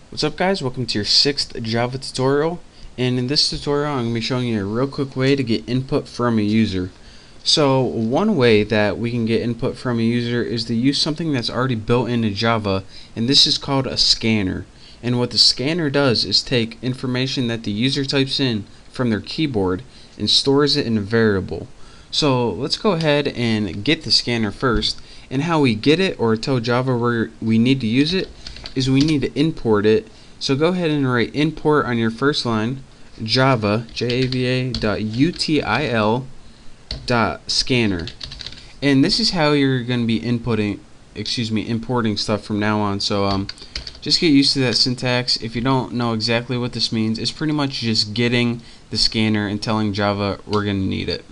What's up guys, welcome to your 6th Java tutorial, and in this tutorial I'm going to be showing you a real quick way to get input from a user. So one way that we can get input from a user is to use something that's already built into Java, and this is called a scanner. And what the scanner does is take information that the user types in from their keyboard and stores it in a variable. So let's go ahead and get the scanner first, and how we get it or tell Java where we need to use it is we need to import it. So go ahead and write import on your first line java java.util scanner, and this is how you're going to be importing stuff from now on. So just get used to that syntax. If you don't know exactly what this means, it's pretty much just getting the scanner and telling Java we're going to need it.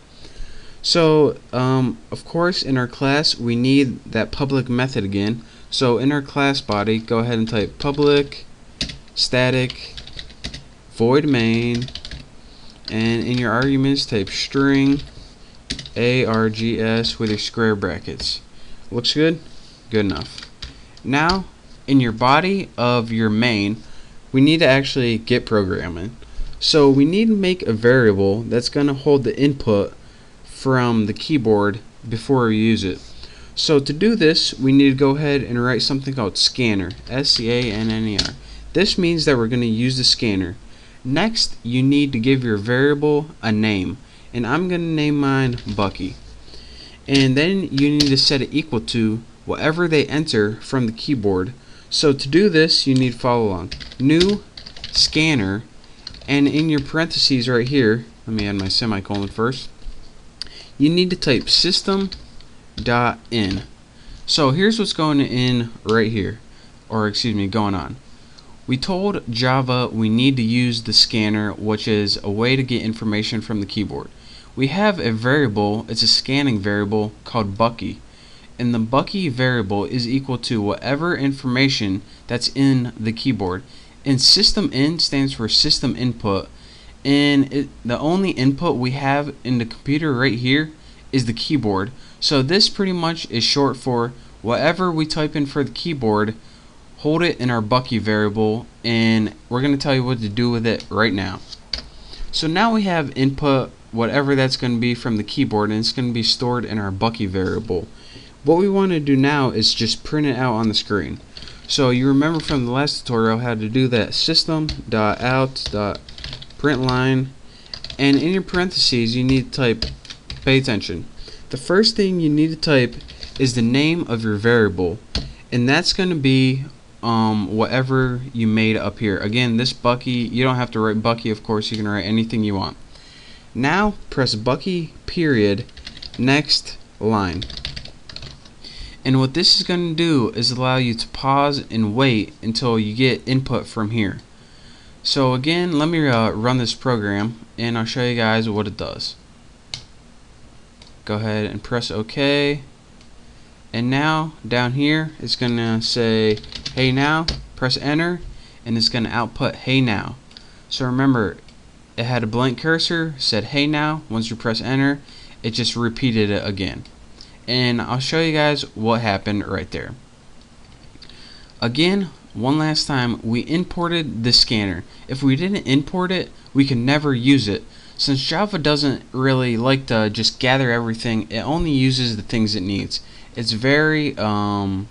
So of course in our class we need that public method again. So in our class body, go ahead and type public static void main, and in your arguments type string args with your square brackets. Looks good? Good enough. Now in your body of your main, we need to actually get programming. So we need to make a variable that's going to hold the input from the keyboard before we use it. So to do this, we need to go ahead and write something called scanner, S-C-A-N-N-E-R. This means that we're going to use the scanner. Next, you need to give your variable a name, and I'm going to name mine Bucky. And then you need to set it equal to whatever they enter from the keyboard. So to do this, you need to follow along. New scanner, and in your parentheses right here, let me add my semicolon first, you need to type system.in. So here's what's going in right here, or excuse me, going on. We told Java we need to use the scanner, which is a way to get information from the keyboard. We have a variable, it's a scanning variable called Bucky, and the Bucky variable is equal to whatever information that's in the keyboard. And system.in stands for system input, and the only input we have in the computer right here is the keyboard. So this pretty much is short for whatever we type in for the keyboard, hold it in our Bucky variable, and we're going to tell you what to do with it right now. So now we have input, whatever that's going to be from the keyboard, and it's going to be stored in our Bucky variable. What we want to do now is just print it out on the screen. So you remember from the last tutorial how to do that, system.out.println, and in your parentheses you need to type, pay attention, the first thing you need to type is the name of your variable, and that's going to be whatever you made up here. Again, this Bucky, you don't have to write Bucky, of course, you can write anything you want. Now press Bucky period next line, and what this is going to do is allow you to pause and wait until you get input from here. So again, let me run this program and I'll show you guys what it does. Go ahead and press OK, and now down here it's going to say hey now, press enter, and it's going to output hey now. So remember, it had a blank cursor, said hey now. Once you press enter, it just repeated it again, and I'll show you guys what happened right there. Again, one last time, we imported the scanner. If we didn't import it, we can never use it. Since Java doesn't really like to just gather everything, it only uses the things it needs. It's very, I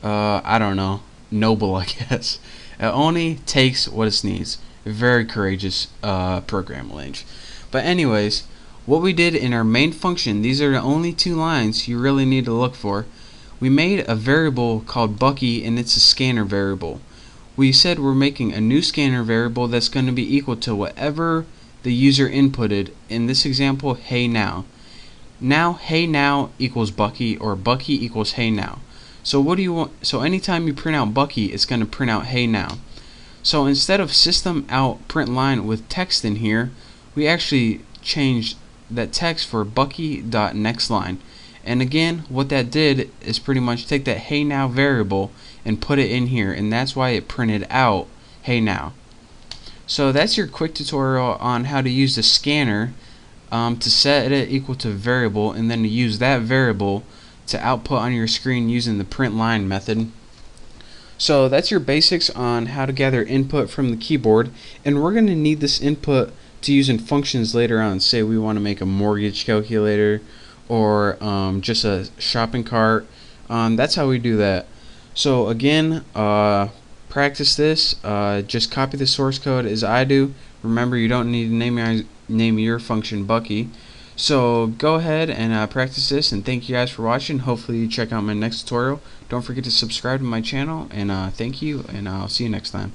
don't know, noble, I guess. It only takes what it needs. Very courageous program language. But anyways, what we did in our main function, these are the only two lines you really need to look for. We made a variable called Bucky, and it's a scanner variable. We said we're making a new scanner variable that's going to be equal to whatever the user inputted. In this example, hey now. Now hey now equals Bucky, or Bucky equals hey now. So what do you want? So anytime you print out Bucky, it's going to print out hey now. So instead of system out println with text in here, we actually changed that text for Bucky.nextLine. And again, what that did is pretty much take that hey now variable and put it in here, and that's why it printed out hey now. So that's your quick tutorial on how to use the scanner to set it equal to variable, and then to use that variable to output on your screen using the println method. So that's your basics on how to gather input from the keyboard, and we're going to need this input to use in functions later on. Say we want to make a mortgage calculator or just a shopping cart. That's how we do that. So again, practice this. Just copy the source code as I do. Remember, you don't need to name your function Bucky. So go ahead and practice this, and thank you guys for watching. Hopefully you check out my next tutorial. Don't forget to subscribe to my channel, and thank you, and I'll see you next time.